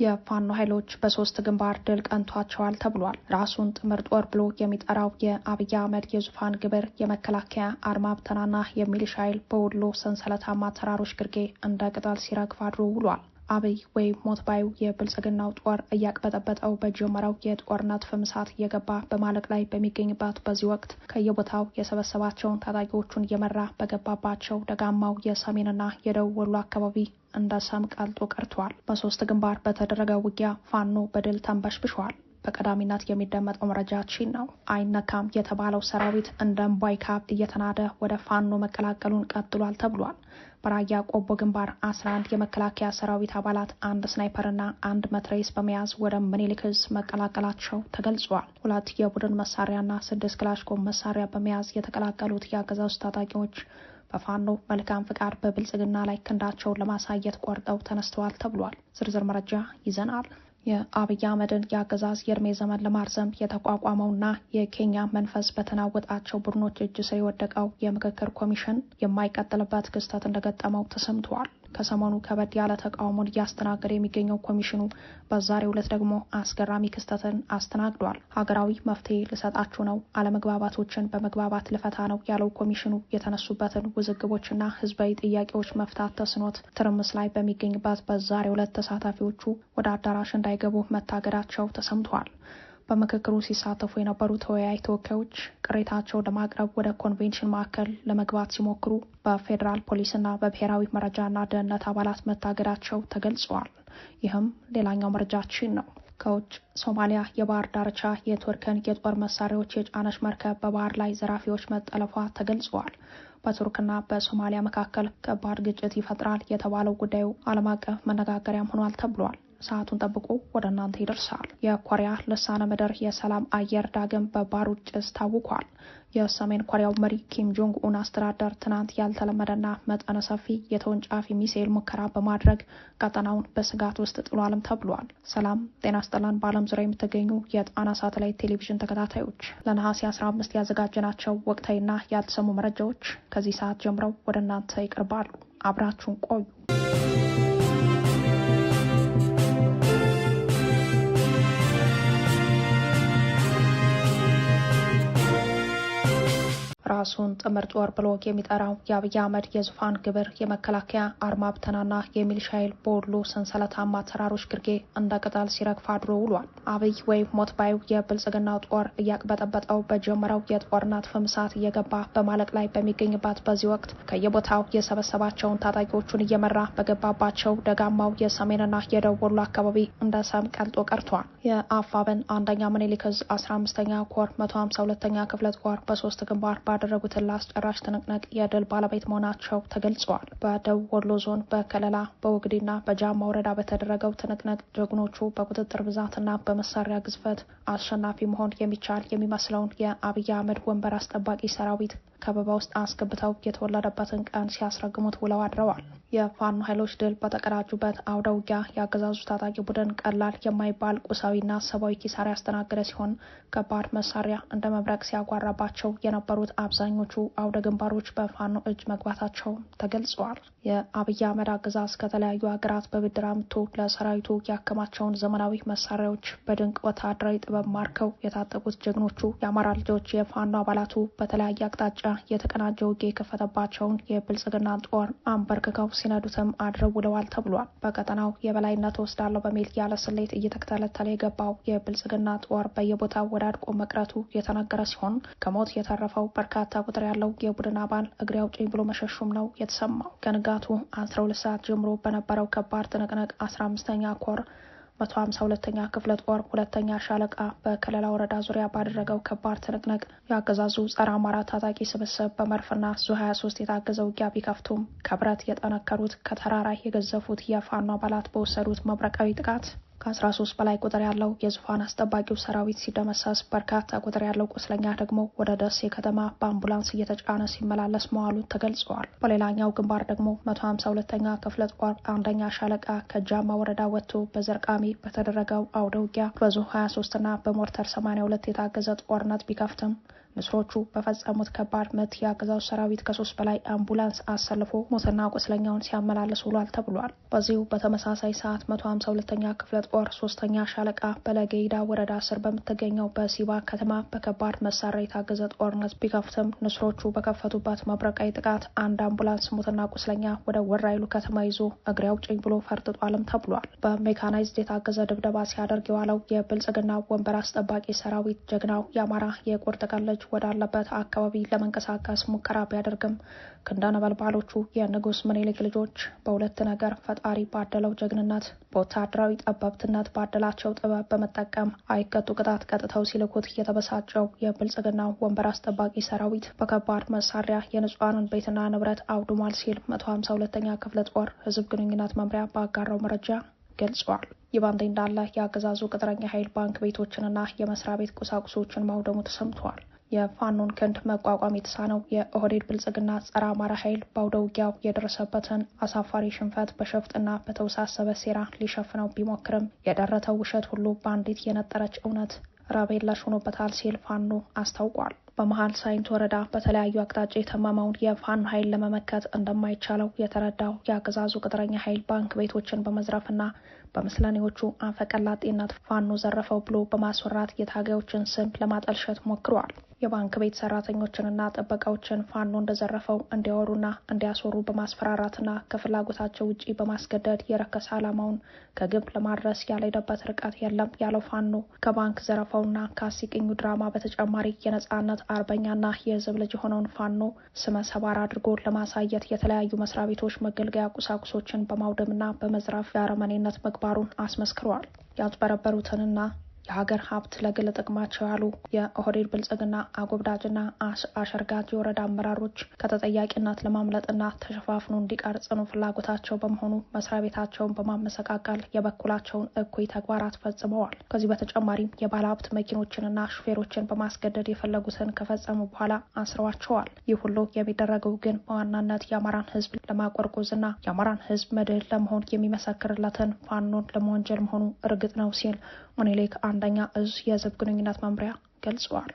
የፋኖ ኃይሎች በሶስት ግንባር ድል ቀንቷቸዋል ተብሏል። ራሱን ጥምር ጦር ብሎ የሚጠራው የአብይ አህመድ የዙፋን ግብር የመከላከያ አድማ ብተናና የሚሊሻ ኃይል በወሎ ሰንሰለታማ ተራሮች ግርጌ እንደ ቅጠል ሲረግፍ አድሮ ውሏል። አብይ ወይም ሞት ባዩ የብልጽግናው ጦር እያቅበጠበጠው በጀመረው የጦርነት ፍምሳት እየገባ በማለቅ ላይ በሚገኝበት በዚህ ወቅት ከየቦታው የሰበሰባቸውን ታጣቂዎቹን እየመራ በገባባቸው ደጋማው የሰሜንና የደቡብ ወሎ አካባቢ እንደ ሰም ቀልጦ ቀርቷል። በሶስት ግንባር በተደረገ ውጊያ ፋኖ በድል ተንበሽብሿል። በቀዳሚነት የሚደመጠው መረጃችን ነው። አይነካም የተባለው ሰራዊት እንደ እምቧይ ካብ እየተናደ ወደ ፋኖ መቀላቀሉን ቀጥሏል ተብሏል። በራያ ቆቦ ግንባር 11 የመከላከያ ሰራዊት አባላት አንድ ስናይፐርና አንድ መትረየስ በመያዝ ወደ ምኒልክ ዕዝ መቀላቀላቸው ተገልጿል። 2 የቡድን መሳሪያና 6 ክላሽንኮቭ መሳሪያ በመያዝ የተቀላቀሉት የአገዛዙ ታጣቂዎች በፋኖ መልካም ፍቃድ በብልጽግና ላይ ክንዳቸውን ለማሳየት ቆርጠው ተነስተዋል ተብሏል። ዝርዝር መረጃ ይዘናል። የአብይ አህመድን የአገዛዝ የእድሜ ዘመን ለማርዘም የተቋቋመውና የኬንያ መንፈስ በተናወጣቸው ቡድኖች እጅ ስር የወደቀው የምክክር ኮሚሽን የማይቀጥልበት ክስተት እንደገጠመው ተሰምቷል። ከሰሞኑ ከበድ ያለ ተቃውሞን እያስተናገደ የሚገኘው ኮሚሽኑ በዛሬው ዕለት ደግሞ አስገራሚ ክስተትን አስተናግዷል። ሀገራዊ መፍትሄ ልሰጣችሁ ነው፣ አለመግባባቶችን በመግባባት ልፈታ ነው ያለው ኮሚሽኑ የተነሱበትን ውዝግቦችና ህዝባዊ ጥያቄዎች መፍታት ተስኖት ትርምስ ላይ በሚገኝበት በዛሬው ዕለት ተሳታፊዎቹ ወደ አዳራሽ እንዳይገቡ መታገዳቸው ተሰምቷል። በምክክሩ ሲሳተፉ የነበሩ ተወያይ ተወካዮች ቅሬታቸው ለማቅረብ ወደ ኮንቬንሽን ማዕከል ለመግባት ሲሞክሩ በፌዴራል ፖሊስና በብሔራዊ መረጃና ደህንነት አባላት መታገዳቸው ተገልጸዋል። ይህም ሌላኛው መረጃችን ነው። ከውጭ ሶማሊያ የባህር ዳርቻ የቱርክን የጦር መሳሪያዎች የጫነች መርከብ በባህር ላይ ዘራፊዎች መጠለፏ ተገልጸዋል። በቱርክና በሶማሊያ መካከል ከባድ ግጭት ይፈጥራል የተባለው ጉዳዩ ዓለም አቀፍ መነጋገሪያም ሆኗል ተብሏል። ሰዓቱን ጠብቆ ወደ እናንተ ይደርሳል። የኮሪያ ልሳነ ምድር የሰላም አየር ዳግም በባሩድ ጭስ ታውቋል። የሰሜን ኮሪያው መሪ ኪም ጆንግ ኡን አስተዳደር ትናንት ያልተለመደና መጠነ ሰፊ የተወንጫፊ ሚሳኤል ሙከራ በማድረግ ቀጠናውን በስጋት ውስጥ ጥሏልም ተብሏል። ሰላም ጤና ይስጥልን። በዓለም ዙሪያ የምትገኙ የጣና ሳተላይት ቴሌቪዥን ተከታታዮች ለነሐሴ 15 ያዘጋጀናቸው ወቅታዊና ያልተሰሙ መረጃዎች ከዚህ ሰዓት ጀምረው ወደ እናንተ ይቀርባሉ። አብራችሁን ቆዩ። ራሱን ጥምር ጦር ብሎ የሚጠራው የአብይ አህመድ የዙፋን ግብር የመከላከያ አድማ ብተናና የሚሊሻ ኃይል በወሎ ሰንሰለታማ ተራሮች ግርጌ እንደ ቅጠል ሲረግፍ አድሮ ውሏል። አብይ ወይም ሞት ባዩ የብልጽግናው ጦር እያቅበጠበጠው በጀመረው የጦርነት ፍምሳት እየገባ በማለቅ ላይ በሚገኝበት በዚህ ወቅት ከየቦታው የሰበሰባቸውን ታጣቂዎቹን እየመራ በገባባቸው ደጋማው የሰሜንና የደቡብ ወሎ አካባቢ እንደ ሰም ቀልጦ ቀርቷል። የአፋብን አንደኛ ምኒልክ ዕዝ 15ኛ ኮር 152ኛ ክፍለ ጦር በሶስት ግንባር ባደረጉት ላስጨራሽ ትንቅንቅ የድል ባለቤት መሆናቸው ተገልጿል። በደቡብ ወሎ ዞን በከለላ በወግዲና በጃማ ወረዳ በተደረገው ትንቅንቅ ጀግኖቹ በቁጥጥር ብዛትና በመሳሪያ ግዝፈት አሸናፊ መሆን የሚቻል የሚመስለውን የአብይ አህመድ ወንበር አስጠባቂ ሰራዊት ከበባ ውስጥ አስገብተው የተወለደበትን ቀን ሲያስረግሙት ውለው አድረዋል። የፋኖ ኃይሎች ድል በተቀዳጁበት አውደ ውጊያ የአገዛዙ ታጣቂ ቡድን ቀላል የማይባል ቁሳዊና ሰብአዊ ኪሳራ ያስተናገደ ሲሆን ከባድ መሳሪያ እንደ መብረቅ ሲያጓራባቸው የነበሩት አብዛኞቹ አውደ ግንባሮች በፋኖ እጅ መግባታቸው ተገልጸዋል። የአብይ አህመድ አገዛዝ ከተለያዩ ሀገራት በብድር አምጥቶ ለሰራዊቱ ያከማቸውን ዘመናዊ መሳሪያዎች በድንቅ ወታደራዊ ጥበብ ማርከው የታጠቁት ጀግኖቹ የአማራ ልጆች የፋኖ አባላቱ በተለያየ አቅጣጫ የተቀናጀ ውጊያ የከፈተባቸውን የብልጽግና ጦር አንበርክከው ሲነዱትም አድረው ውለዋል ተብሏል። በቀጠናው የበላይነት ወስዳለሁ በሚል ያለ ስሌት እየተከተለተለ የገባው የብልጽግና ጦር በየቦታው ወዳድቆ መቅረቱ የተነገረ ሲሆን ከሞት የተረፈው በርካታ ቁጥር ያለው የቡድን አባል እግሬ አውጪኝ ብሎ መሸሹም ነው የተሰማው። ከንጋቱ 12 ሰዓት ጀምሮ በነበረው ከባድ ትንቅንቅ 15ኛ ኮር 152ኛ ክፍለ ጦር 2ኛ ሻለቃ በከለላ ወረዳ ዙሪያ ባደረገው ከባድ ትንቅንቅ ያገዛዙ ጸረ አማራ ታጣቂ ስብስብ በመድፍና ዙ23 የታገዘ ውጊያ ቢከፍቱም ከብረት የጠነከሩት ከተራራ የገዘፉት የፋኖ አባላት በወሰዱት መብረቃዊ ጥቃት ከ13 በላይ ቁጥር ያለው የዙፋን አስጠባቂው ሰራዊት ሲደመሰስ በርካታ ቁጥር ያለው ቁስለኛ ደግሞ ወደ ደሴ ከተማ በአምቡላንስ እየተጫነ ሲመላለስ መዋሉ ተገልጿል። በሌላኛው ግንባር ደግሞ 152ኛ ክፍለ ጦር 1ኛ ሻለቃ ከጃማ ወረዳ ወጥቶ በዘርቃሚ በተደረገው አውደ ውጊያ በዙ 23ና በሞርተር 82 የታገዘ ጦርነት ቢከፍትም ንስሮቹ በፈጸሙት ከባድ ምት የአገዛዙ ሰራዊት ከ3 በላይ አምቡላንስ አሰልፎ ሞትና ቁስለኛውን ሲያመላልስ ውሏል ተብሏል። በዚሁ በተመሳሳይ ሰዓት 152ኛ ክፍለ ጦር 3ኛ ሻለቃ በለገይዳ ወረዳ ስር በምትገኘው በሲባ ከተማ በከባድ መሳሪያ የታገዘ ጦርነት ቢከፍትም ንስሮቹ በከፈቱበት መብረቃዊ ጥቃት አንድ አምቡላንስ ሞትና ቁስለኛ ወደ ወራይሉ ከተማ ይዞ እግሬ አውጭኝ ብሎ ፈርጥጧልም ተብሏል። በሜካናይዝድ የታገዘ ድብደባ ሲያደርግ የዋለው የብልጽግና ወንበር አስጠባቂ ሰራዊት ጀግናው የአማራ የቁርጥ ቀን ልጅ ወዳለበት አካባቢ ለመንቀሳቀስ ሙከራ ቢያደርግም ክንደ ነበልባሎቹ የንጉስ ምኒልክ ልጆች በሁለት ነገር ፈጣሪ ባደለው ጀግንነት በወታደራዊ ጠበብትነት ባደላቸው ጥበብ በመጠቀም አይቀጡ ቅጣት ቀጥተው ሲልኩት የተበሳጨው የብልጽግና ወንበር አስጠባቂ ሰራዊት በከባድ መሳሪያ የንጹሃንን ቤትና ንብረት አውድሟል ሲል 152ኛ ክፍለ ጦር ህዝብ ግንኙነት መምሪያ ባጋራው መረጃ ገልጿል። ይህ በእንዲህ እንዳለ የአገዛዙ ቅጥረኛ ኃይል ባንክ ቤቶችንና የመስሪያ ቤት ቁሳቁሶችን ማውደሙ ተሰምቷል። የፋኖን ክንድ መቋቋም የተሳነው የኦህዴድ ብልጽግና ጸረ አማራ ኃይል በአውደ ውጊያው የደረሰበትን አሳፋሪ ሽንፈት በሸፍጥና በተወሳሰበ ሴራ ሊሸፍነው ቢሞክርም የደረተው ውሸት ሁሉ በአንዲት የነጠረች እውነት ራብ የለሽ ሆኖበታል ሲል ፋኖ አስታውቋል። በመሀል ሳይንት ወረዳ በተለያዩ አቅጣጫ የተማማውን የፋኖ ኃይል ለመመከት እንደማይቻለው የተረዳው የአገዛዙ ቅጥረኛ ኃይል ባንክ ቤቶችን በመዝረፍና በምስለኔዎቹ አፈቀላጤነት ፋኖ ዘረፈው ብሎ በማስወራት የታጋዮችን ስም ለማጠልሸት ሞክረዋል። የባንክ ቤት ሰራተኞችንና ጥበቃዎችን ፋኖ እንደዘረፈው እንዲያወሩና እንዲያስወሩ በማስፈራራትና ከፍላጎታቸው ውጪ በማስገደድ የረከሰ ዓላማውን ከግብ ለማድረስ ያልሄደበት ርቀት የለም ያለው ፋኖ ከባንክ ዘረፋውና ከአስቂኙ ድራማ በተጨማሪ የነጻነት አርበኛና የህዝብ ልጅ የሆነውን ፋኖ ስመ ሰባር አድርጎ ለማሳየት የተለያዩ መስሪያ ቤቶች መገልገያ ቁሳቁሶችን በማውደምና በመዝረፍ የአረመኔነት ምግባሩን አስመስክረዋል። ያጭበረበሩትንና የሀገር ሀብት ለግል ጥቅማቸው ያሉ የኦህዴድ ብልጽግና አጎብዳጅና አሸርጋጅ የወረዳ አመራሮች ከተጠያቂነት ለማምለጥና ተሸፋፍኖ እንዲቀር ጽኑ ፍላጎታቸው በመሆኑ መስሪያ ቤታቸውን በማመሰቃቀል የበኩላቸውን እኩይ ተግባራት ፈጽመዋል። ከዚህ በተጨማሪም የባለሀብት መኪኖችንና ሹፌሮችን በማስገደድ የፈለጉትን ከፈጸሙ በኋላ አስረዋቸዋል። ይህ ሁሉ የሚደረገው ግን በዋናነት የአማራን ህዝብ ለማቆርቆዝና የአማራን ህዝብ መድህን ለመሆን የሚመሰክርለትን ፋኖን ለመወንጀል መሆኑ እርግጥ ነው ሲል ምኒልክ አንደኛ እዝ የህዝብ ግንኙነት መምሪያ ገልጿል።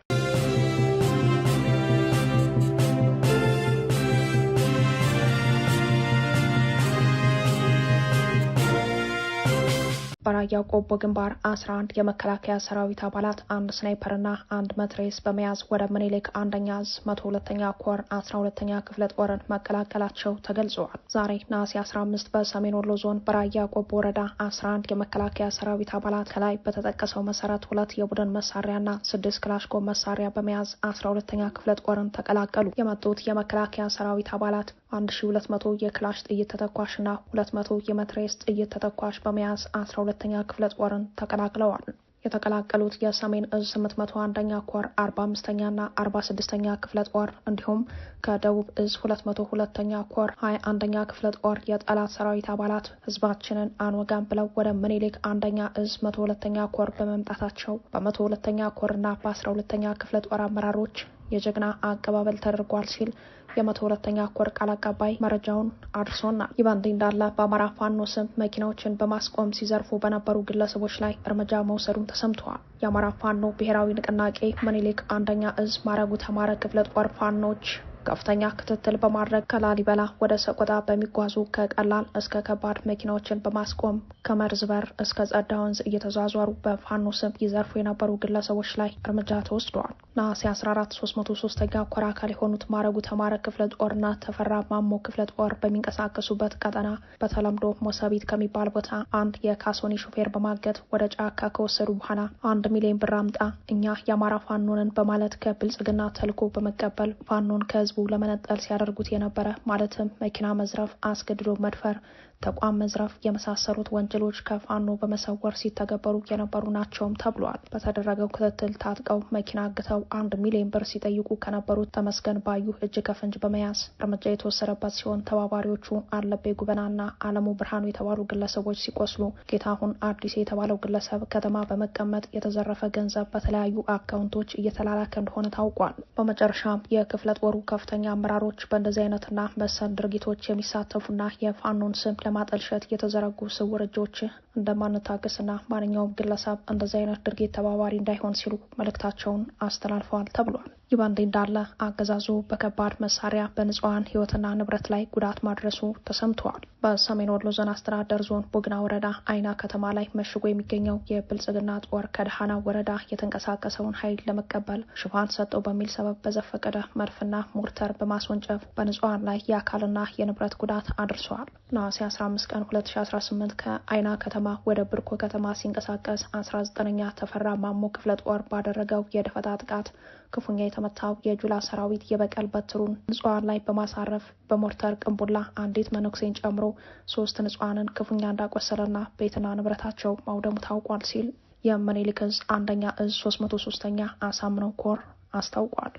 በራያ ቆቦ ግንባር 11 የመከላከያ ሰራዊት አባላት አንድ ስናይፐርና አንድ መትሬስ በመያዝ ወደ ምኒልክ አንደኛ እዝ 102ኛ ኮር 12ኛ ክፍለ ጦርን መቀላቀላቸው ተገልጿል። ዛሬ ነሐሴ 15 በሰሜን ወሎ ዞን በራያ ቆቦ ወረዳ 11 የመከላከያ ሰራዊት አባላት ከላይ በተጠቀሰው መሰረት 2 የቡድን መሳሪያና 6 ክላሽንኮቭ መሳሪያ በመያዝ 12ኛ ክፍለ ጦርን ተቀላቀሉ። የመጡት የመከላከያ ሰራዊት አባላት 1200 የክላሽ ጥይት ተተኳሽና 200 የመትሬስ ጥይት ተተኳሽ በመያዝ 12ኛ ክፍለ ጦርን ተቀላቅለዋል። የተቀላቀሉት የሰሜን እዝ 801ኛ ኮር 45ኛና 46ኛ ክፍለ ጦር እንዲሁም ከደቡብ እዝ 202ኛ ኮር 21ኛ ክፍለ ጦር የጠላት ሰራዊት አባላት ህዝባችንን አንወጋም ብለው ወደ ምኒልክ አንደኛ እዝ 102ኛ ኮር በመምጣታቸው በ102ኛ ኮርና በ12ኛ ክፍለ ጦር አመራሮች የጀግና አቀባበል ተደርጓል ሲል የ102ኛ ኮር ቃል አቀባይ መረጃውን አድርሶናል። ይህ በእንዲህ እንዳለ በአማራ ፋኖ ስም መኪናዎችን በማስቆም ሲዘርፉ በነበሩ ግለሰቦች ላይ እርምጃ መውሰዱን ተሰምተዋል። የአማራ ፋኖ ብሔራዊ ንቅናቄ ምኒልክ አንደኛ እዝ ማረጉ ተማረ ክፍለ ጦር ፋኖች ከፍተኛ ክትትል በማድረግ ከላሊበላ ወደ ሰቆጣ በሚጓዙ ከቀላል እስከ ከባድ መኪናዎችን በማስቆም ከመርዝ በር እስከ ጸዳ ወንዝ እየተዟዟሩ በፋኖ ስም ይዘርፉ የነበሩ ግለሰቦች ላይ እርምጃ ተወስደዋል። ነሐሴ 14 303ኛ ኮር አካል የሆኑት ማረጉ ተማረ ክፍለ ጦርና ተፈራ ማሞ ክፍለ ጦር በሚንቀሳቀሱበት ቀጠና በተለምዶ ሞሰቢት ከሚባል ቦታ አንድ የካሶኒ ሹፌር በማገት ወደ ጫካ ከወሰዱ በኋላ 1 ሚሊዮን ብር አምጣ እኛ የአማራ ፋኖንን በማለት ከብልጽግና ተልዕኮ በመቀበል ፋኖን ከህዝቡ ለመነጠል ሲያደርጉት የነበረ ማለትም መኪና መዝረፍ፣ አስገድዶ መድፈር፣ ተቋም መዝረፍ የመሳሰሉት ወንጀሎች ከፋኖ በመሰወር ሲተገበሩ የነበሩ ናቸውም ተብሏል። በተደረገው ክትትል ታጥቀው መኪና አግተው 1 ሚሊዮን ብር ሲጠይቁ ከነበሩት ተመስገን ባዩ እጅ ከፍንጅ በመያዝ እርምጃ የተወሰደበት ሲሆን ተባባሪዎቹ አለቤ ጉበናና አለሙ ብርሃኑ የተባሉ ግለሰቦች ሲቆስሉ ጌታሁን አዲስ የተባለው ግለሰብ ከተማ በመቀመጥ የተዘረፈ ገንዘብ በተለያዩ አካውንቶች እየተላላከ እንደሆነ ታውቋል። በመጨረሻም የክፍለ ጦሩ ከፍተኛ አመራሮች በእንደዚህ አይነትና መሰል ድርጊቶች የሚሳተፉና የፋኖን ስም ለማጠልሸት የተዘረጉ ስውር እጆች እንደማንታገስና ማንኛውም ግለሰብ እንደዚህ አይነት ድርጊት ተባባሪ እንዳይሆን ሲሉ መልእክታቸውን አስተላልፈዋል ተብሏል። ይህ በእንዲህ እንዳለ አገዛዙ በከባድ መሳሪያ በንጹሃን ሕይወትና ንብረት ላይ ጉዳት ማድረሱ ተሰምቷል። በሰሜን ወሎ ዞን አስተዳደር ዞን ቡግና ወረዳ አይና ከተማ ላይ መሽጎ የሚገኘው የብልጽግና ጦር ከደሃና ወረዳ የተንቀሳቀሰውን ኃይል ለመቀበል ሽፋን ሰጠው በሚል ሰበብ በዘፈቀደ መድፍና ሞርተር በማስወንጨፍ በንጹሃን ላይ የአካልና የንብረት ጉዳት አድርሷል። ነሐሴ 15 ቀን 2018 ከአይና ከተማ ወደ ብርኮ ከተማ ሲንቀሳቀስ 19ኛ ተፈራ ማሞ ክፍለ ጦር ባደረገው የደፈጣ ጥቃት ክፉኛ የተመታው የጁላ ሰራዊት የበቀል በትሩን ንጹሃን ላይ በማሳረፍ በሞርተር ቅንቡላ አንዲት መነኩሴን ጨምሮ 3 ንጹሃንን ክፉኛ እንዳቆሰለና ቤትና ንብረታቸው ማውደሙ ታውቋል ሲል የምኒልክ ዕዝ 1ኛ ዕዝ 303ኛ አሳምነው ኮር አስታውቋል።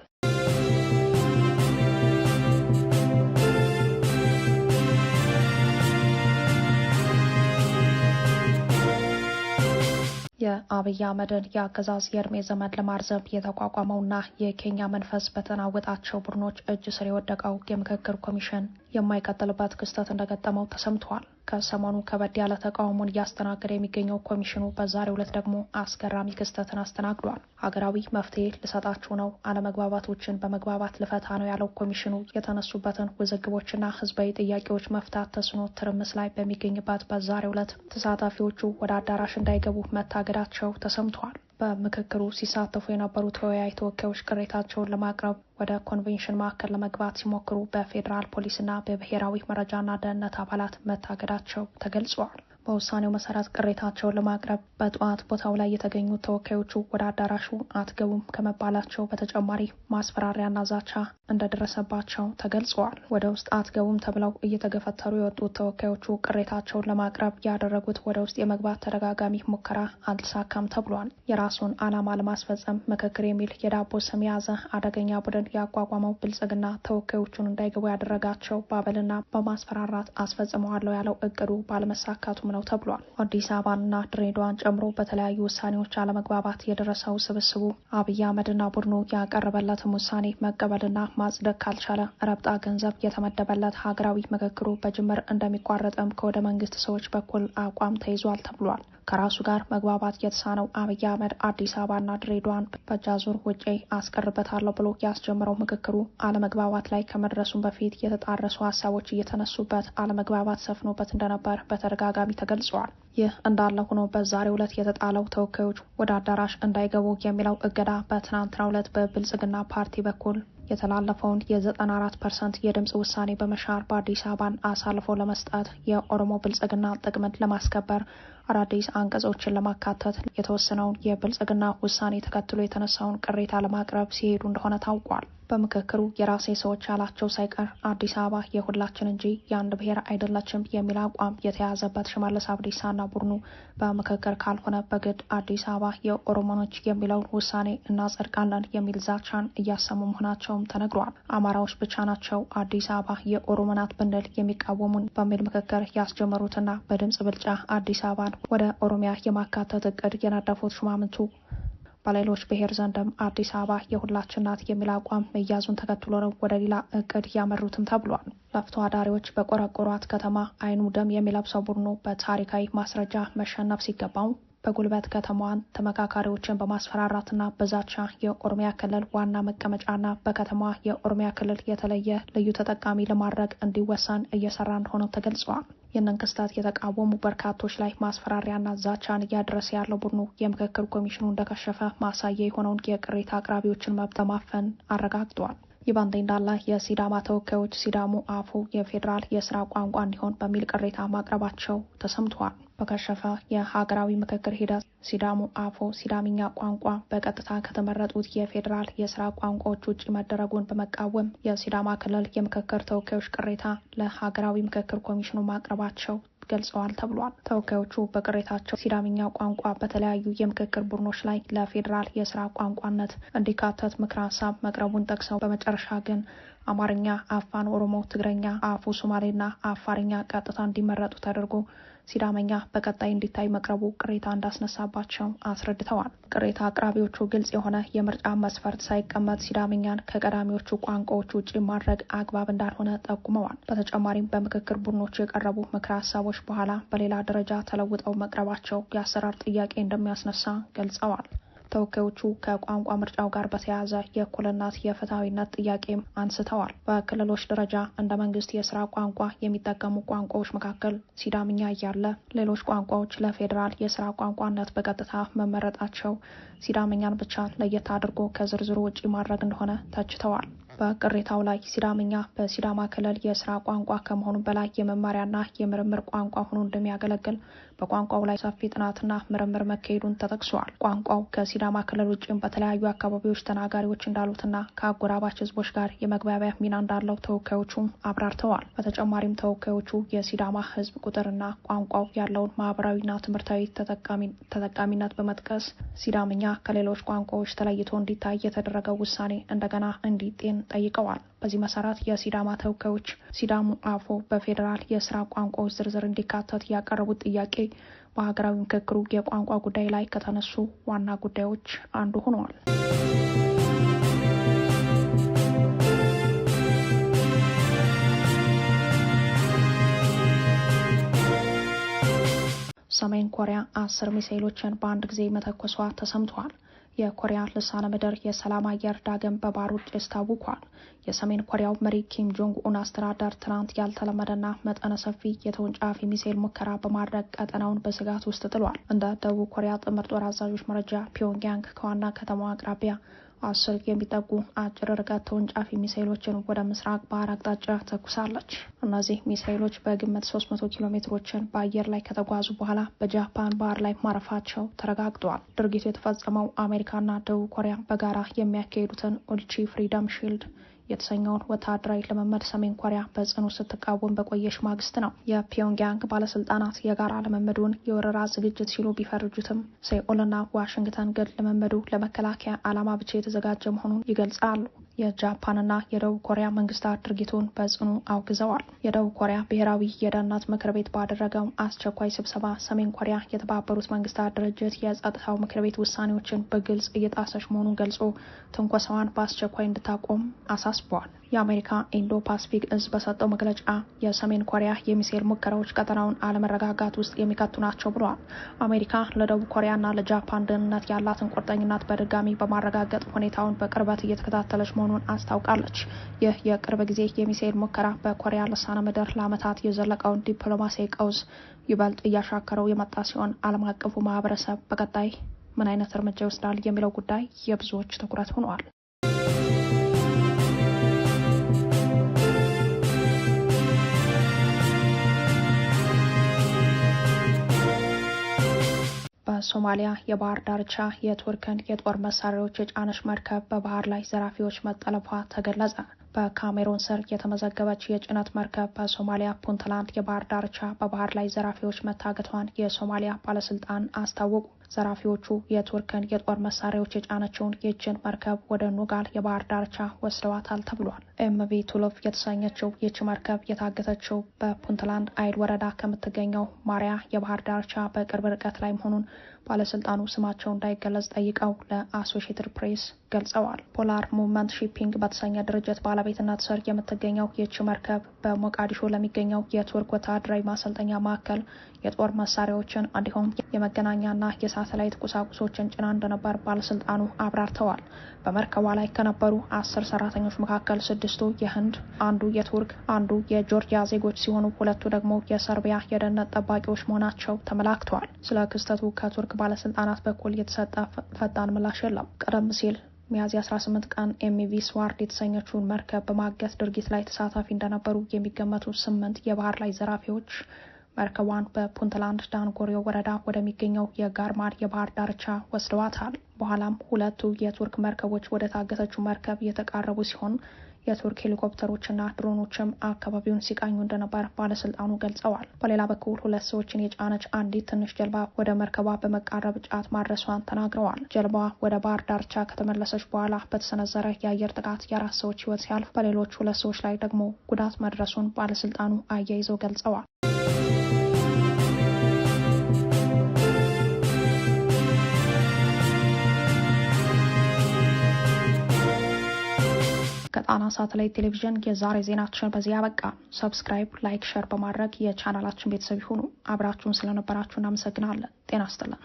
የአብይ አህመድን የአገዛዝ የእድሜ ዘመን ለማርዘም የተቋቋመውና የኬንያ መንፈስ በተናወጣቸው ቡድኖች እጅ ስር የወደቀው የምክክር ኮሚሽን የማይቀጥልበት ክስተት እንደገጠመው ተሰምቷል። ከሰሞኑ ከበድ ያለ ተቃውሞን እያስተናገደ የሚገኘው ኮሚሽኑ በዛሬው ዕለት ደግሞ አስገራሚ ክስተትን አስተናግዷል። ሀገራዊ መፍትሄ ልሰጣችሁ ነው፣ አለመግባባቶችን በመግባባት ልፈታ ነው ያለው ኮሚሽኑ የተነሱበትን ውዝግቦችና ህዝባዊ ጥያቄዎች መፍታት ተስኖ ትርምስ ላይ በሚገኝበት በዛሬው ዕለት ተሳታፊዎቹ ወደ አዳራሽ እንዳይገቡ መታገዳቸው ተሰምቷል። በምክክሩ ሲሳተፉ የነበሩ ተወያይ ተወካዮች ቅሬታቸውን ለማቅረብ ወደ ኮንቬንሽን ማዕከል ለመግባት ሲሞክሩ በፌዴራል ፖሊስና በብሔራዊ መረጃና ደህንነት አባላት መታገዳቸው ተገልጿል። በውሳኔው መሰረት ቅሬታቸውን ለማቅረብ በጠዋት ቦታው ላይ የተገኙ ተወካዮቹ ወደ አዳራሹ አትገቡም ከመባላቸው በተጨማሪ ማስፈራሪያና ዛቻ እንደደረሰባቸው ተገልጿል። ወደ ውስጥ አትገቡም ተብለው እየተገፈተሩ የወጡት ተወካዮቹ ቅሬታቸውን ለማቅረብ ያደረጉት ወደ ውስጥ የመግባት ተደጋጋሚ ሙከራ አልተሳካም ተብሏል። የራሱን ዓላማ ለማስፈጸም ምክክር የሚል የዳቦ ስም የያዘ አደገኛ ቡድን ያቋቋመው ብልጽግና ተወካዮቹን እንዳይገቡ ያደረጋቸው ባበልና በማስፈራራት አስፈጽመዋለሁ ያለው እቅዱ ባለመሳካቱ ነው ተብሏል። አዲስ አበባና ድሬዳዋን ጨምሮ በተለያዩ ውሳኔዎች አለመግባባት የደረሰው ስብስቡ አብይ አህመድና ቡድኑ ያቀረበለትን ውሳኔ መቀበልና ማጽደቅ ካልቻለ ረብጣ ገንዘብ የተመደበለት ሀገራዊ ምክክሩ በጅምር እንደሚቋረጥም ከወደ መንግስት ሰዎች በኩል አቋም ተይዟል ተብሏል። ከራሱ ጋር መግባባት የተሳነው አብይ አህመድ አዲስ አበባና ድሬዳዋን በእጃዙር ውጪ አስቀርበታለሁ ብሎ ያስጀመረው ምክክሩ አለመግባባት ላይ ከመድረሱም በፊት የተጣረሱ ሀሳቦች እየተነሱበት አለመግባባት ሰፍኖበት እንደነበር በተደጋጋሚ ተገልጿል። ይህ እንዳለ ሆኖ በዛሬው ዕለት የተጣለው ተወካዮች ወደ አዳራሽ እንዳይገቡ የሚለው እገዳ በትናንትናው ዕለት በብልጽግና ፓርቲ በኩል የተላለፈውን የ94% የድምጽ ውሳኔ በመሻር በአዲስ አበባን አሳልፎ ለመስጠት የኦሮሞ ብልጽግና ጥቅምን ለማስከበር አዳዲስ አንቀጾችን ለማካተት የተወሰነውን የብልጽግና ውሳኔ ተከትሎ የተነሳውን ቅሬታ ለማቅረብ ሲሄዱ እንደሆነ ታውቋል። በምክክሩ የራሴ ሰዎች ያላቸው ሳይቀር አዲስ አበባ የሁላችን እንጂ የአንድ ብሔር አይደለችም የሚል አቋም የተያዘበት ሽመልስ አብዲሳና ቡድኑ በምክክር ካልሆነ በግድ አዲስ አበባ የኦሮሞኖች የሚለውን ውሳኔ እናጸድቃለን የሚል ዛቻን እያሰሙ መሆናቸውም ተነግሯል። አማራዎች ብቻ ናቸው አዲስ አበባ የኦሮሞ ናት ብንል የሚቃወሙን በሚል ምክክር ያስጀመሩትና በድምጽ ብልጫ አዲስ አበባን ወደ ኦሮሚያ የማካተት እቅድ የነደፉት ሹማምንቱ በሌሎች ብሔር ዘንድም አዲስ አበባ የሁላችን ናት የሚል አቋም መያዙን ተከትሎ ነው ወደ ሌላ እቅድ ያመሩትም ተብሏል። ለፍቶ አዳሪዎች በቆረቆሯት ከተማ አይኑ ደም የሚለብሰው ቡድኑ በታሪካዊ ማስረጃ መሸነፍ ሲገባው በጉልበት ከተማዋን ተመካካሪዎችን በማስፈራራትና በዛቻ የኦሮሚያ ክልል ዋና መቀመጫና በከተማዋ የኦሮሚያ ክልል የተለየ ልዩ ተጠቃሚ ለማድረግ እንዲወሰን እየሰራ እንደሆነ ተገልጿል። ይህንን ክስተት የተቃወሙ በርካቶች ላይ ማስፈራሪያና ዛቻን እያደረሰ ያለው ቡድኑ የምክክር ኮሚሽኑ እንደከሸፈ ማሳያ የሆነውን የቅሬታ አቅራቢዎችን መብት ማፈን አረጋግጧል። ይህ በእንዲህ እንዳለ የሲዳማ ተወካዮች ሲዳሙ አፉ የፌዴራል የስራ ቋንቋ እንዲሆን በሚል ቅሬታ ማቅረባቸው ተሰምቷል። በከሸፈ የሀገራዊ ምክክር ሂደት ሲዳሙ አፎ ሲዳሚኛ ቋንቋ በቀጥታ ከተመረጡት የፌዴራል የስራ ቋንቋዎች ውጭ መደረጉን በመቃወም የሲዳማ ክልል የምክክር ተወካዮች ቅሬታ ለሀገራዊ ምክክር ኮሚሽኑ ማቅረባቸው ገልጸዋል ተብሏል። ተወካዮቹ በቅሬታቸው ሲዳሚኛ ቋንቋ በተለያዩ የምክክር ቡድኖች ላይ ለፌዴራል የስራ ቋንቋነት እንዲካተት ምክረ ሀሳብ መቅረቡን ጠቅሰው በመጨረሻ ግን አማርኛ፣ አፋን ኦሮሞ፣ ትግረኛ፣ አፉ ሶማሌና አፋርኛ ቀጥታ እንዲመረጡ ተደርጎ ሲዳመኛ በቀጣይ እንዲታይ መቅረቡ ቅሬታ እንዳስነሳባቸው አስረድተዋል። ቅሬታ አቅራቢዎቹ ግልጽ የሆነ የምርጫ መስፈርት ሳይቀመጥ ሲዳመኛን ከቀዳሚዎቹ ቋንቋዎች ውጭ ማድረግ አግባብ እንዳልሆነ ጠቁመዋል። በተጨማሪም በምክክር ቡድኖቹ የቀረቡ ምክረ ሀሳቦች በኋላ በሌላ ደረጃ ተለውጠው መቅረባቸው የአሰራር ጥያቄ እንደሚያስነሳ ገልጸዋል። ተወካዮቹ ከቋንቋ ምርጫው ጋር በተያያዘ የእኩልነት የፍትሐዊነት ጥያቄም አንስተዋል። በክልሎች ደረጃ እንደ መንግስት የስራ ቋንቋ የሚጠቀሙ ቋንቋዎች መካከል ሲዳምኛ እያለ ሌሎች ቋንቋዎች ለፌዴራል የስራ ቋንቋነት በቀጥታ መመረጣቸው ሲዳምኛን ብቻ ለየት አድርጎ ከዝርዝሩ ውጪ ማድረግ እንደሆነ ተችተዋል። በቅሬታው ላይ ሲዳምኛ በሲዳማ ክልል የስራ ቋንቋ ከመሆኑ በላይ የመማሪያና የምርምር ቋንቋ ሆኖ እንደሚያገለግል በቋንቋው ላይ ሰፊ ጥናትና ምርምር መካሄዱን ተጠቅሷል። ቋንቋው ከሲዳማ ክልል ውጭም በተለያዩ አካባቢዎች ተናጋሪዎች እንዳሉትና ከአጎራባች ህዝቦች ጋር የመግባቢያ ሚና እንዳለው ተወካዮቹም አብራርተዋል። በተጨማሪም ተወካዮቹ የሲዳማ ህዝብ ቁጥርና ቋንቋው ያለውን ማህበራዊና ትምህርታዊ ተጠቃሚነት በመጥቀስ ሲዳምኛ ከሌሎች ቋንቋዎች ተለይቶ እንዲታይ የተደረገው ውሳኔ እንደገና እንዲጤን ጠይቀዋል። በዚህ መሰረት የሲዳማ ተወካዮች ሲዳሙ አፎ በፌዴራል የስራ ቋንቋዎች ዝርዝር እንዲካተት ያቀረቡት ጥያቄ በሀገራዊ ምክክሩ የቋንቋ ጉዳይ ላይ ከተነሱ ዋና ጉዳዮች አንዱ ሆኗል። ሰሜን ኮሪያ 10 ሚሳኤሎችን በአንድ ጊዜ መተኮሷ ተሰምቷል። የኮሪያ ልሳነ ምድር የሰላም አየር ዳግም በባሩድ ጭስ ታውኳል። የሰሜን ኮሪያው መሪ ኪም ጆንግ ኡን አስተዳደር ትናንት ያልተለመደና መጠነ ሰፊ የተወንጫፊ ሚሳኤል ሙከራ በማድረግ ቀጠናውን በስጋት ውስጥ ጥሏል። እንደ ደቡብ ኮሪያ ጥምር ጦር አዛዦች መረጃ ፒዮንግያንግ ከዋና ከተማዋ አቅራቢያ 10 የሚጠጉ አጭር ርቀት ተወንጫፊ ሚሳኤሎችን ወደ ምስራቅ ባህር አቅጣጫ ተኩሳለች። እነዚህ ሚሳኤሎች በግምት 300 ኪሎ ሜትሮችን በአየር ላይ ከተጓዙ በኋላ በጃፓን ባህር ላይ ማረፋቸው ተረጋግጧል። ድርጊቱ የተፈጸመው አሜሪካና ደቡብ ኮሪያ በጋራ የሚያካሂዱትን ኡልቺ ፍሪደም ሺልድ የተሰኘውን ወታደራዊ ልምምድ ሰሜን ኮሪያ በጽኑ ስትቃወም በቆየች ማግስት ነው። የፒዮንግያንግ ባለስልጣናት የጋራ ልምምዱን የወረራ ዝግጅት ሲሉ ቢፈርጁትም ሴኦልና ዋሽንግተን ግን ልምምዱ ለመከላከያ ዓላማ ብቻ የተዘጋጀ መሆኑን ይገልጻሉ። የጃፓንና የደቡብ ኮሪያ መንግስታት ድርጊቱን በጽኑ አውግዘዋል። የደቡብ ኮሪያ ብሔራዊ የደህንነት ምክር ቤት ባደረገው አስቸኳይ ስብሰባ ሰሜን ኮሪያ የተባበሩት መንግስታት ድርጅት የጸጥታው ምክር ቤት ውሳኔዎችን በግልጽ እየጣሰች መሆኑን ገልጾ ትንኮሳዋን በአስቸኳይ እንድታቆም አሳስበዋል። የአሜሪካ ኢንዶ ፓሲፊክ እዝ በሰጠው መግለጫ የሰሜን ኮሪያ የሚሳኤል ሙከራዎች ቀጠናውን አለመረጋጋት ውስጥ የሚከቱ ናቸው ብለዋል። አሜሪካ ለደቡብ ኮሪያና ለጃፓን ደህንነት ያላትን ቁርጠኝነት በድጋሚ በማረጋገጥ ሁኔታውን በቅርበት እየተከታተለች መሆኑን አስታውቃለች። ይህ የቅርብ ጊዜ የሚሳኤል ሙከራ በኮሪያ ልሳነ ምድር ለዓመታት የዘለቀውን ዲፕሎማሲያዊ ቀውስ ይበልጥ እያሻከረው የመጣ ሲሆን ዓለም አቀፉ ማህበረሰብ በቀጣይ ምን አይነት እርምጃ ይወስዳል የሚለው ጉዳይ የብዙዎች ትኩረት ሆኗል። በሶማሊያ የባህር ዳርቻ የቱርክን የጦር መሳሪያዎች የጫነች መርከብ በባህር ላይ ዘራፊዎች መጠለፏ ተገለጸ። በካሜሩን ስር የተመዘገበች የጭነት መርከብ በሶማሊያ ፑንትላንድ የባህር ዳርቻ በባህር ላይ ዘራፊዎች መታገቷን የሶማሊያ ባለስልጣን አስታወቁ። ዘራፊዎቹ የቱርክን የጦር መሳሪያዎች የጫነችውን ይህችን መርከብ ወደ ኑጋል የባህር ዳርቻ ወስደዋታል ተብሏል። ኤምቪ ቱሎፍ የተሰኘችው ይህች መርከብ የታገተችው በፑንትላንድ አይል ወረዳ ከምትገኘው ማሪያ የባህር ዳርቻ በቅርብ ርቀት ላይ መሆኑን ባለስልጣኑ ስማቸው እንዳይገለጽ ጠይቀው ለአሶሺየትድ ፕሬስ ገልጸዋል። ፖላር ሙቭመንት ሺፒንግ በተሰኘ ድርጅት ባለቤትነት ስር የምትገኘው ይህች መርከብ በሞቃዲሾ ለሚገኘው የቱርክ ወታደራዊ ማሰልጠኛ ማዕከል የጦር መሳሪያዎችን እንዲሁም የመገናኛና የሳተላይት ቁሳቁሶችን ጭና እንደነበር ባለስልጣኑ አብራርተዋል። በመርከቧ ላይ ከነበሩ 10 ሰራተኞች መካከል 6ቱ የህንድ፣ አንዱ የቱርክ፣ አንዱ የጆርጂያ ዜጎች ሲሆኑ 2ቱ ደግሞ የሰርቢያ የደህንነት ጠባቂዎች መሆናቸው ተመላክተዋል። ስለ ክስተቱ ከቱርክ ባለስልጣናት በኩል የተሰጠ ፈጣን ምላሽ የለም። ቀደም ሲል ሚያዝያ 18 ቀን ኤምቪ ስዋርድ የተሰኘችውን መርከብ በማገት ድርጊት ላይ ተሳታፊ እንደነበሩ የሚገመቱ 8 የባህር ላይ ዘራፊዎች መርከቧን በፑንትላንድ ዳንጎሪዮ ወረዳ ወደሚገኘው የጋርማድ የባህር ዳርቻ ወስደዋታል። በኋላም 2ቱ የቱርክ መርከቦች ወደ ታገተችው መርከብ የተቃረቡ ሲሆን የቱርክ ሄሊኮፕተሮችና ድሮኖችም አካባቢውን ሲቃኙ እንደነበር ባለስልጣኑ ገልጸዋል። በሌላ በኩል 2 ሰዎችን የጫነች አንዲት ትንሽ ጀልባ ወደ መርከቧ በመቃረብ ጫት ማድረሷን ተናግረዋል። ጀልባዋ ወደ ባህር ዳርቻ ከተመለሰች በኋላ በተሰነዘረ የአየር ጥቃት የ4 ሰዎች ሕይወት ሲያልፍ በሌሎች 2 ሰዎች ላይ ደግሞ ጉዳት መድረሱን ባለስልጣኑ አያይዘው ገልጸዋል። ከጣና ሳተላይት ቴሌቪዥን የዛሬ ዜናችን በዚህ ያበቃ። ሰብስክራይብ፣ ላይክ፣ ሼር በማድረግ የቻናላችን ቤተሰብ ይሁኑ። አብራችሁን ስለነበራችሁ እናመሰግናለን። ጤና ይስጥልን።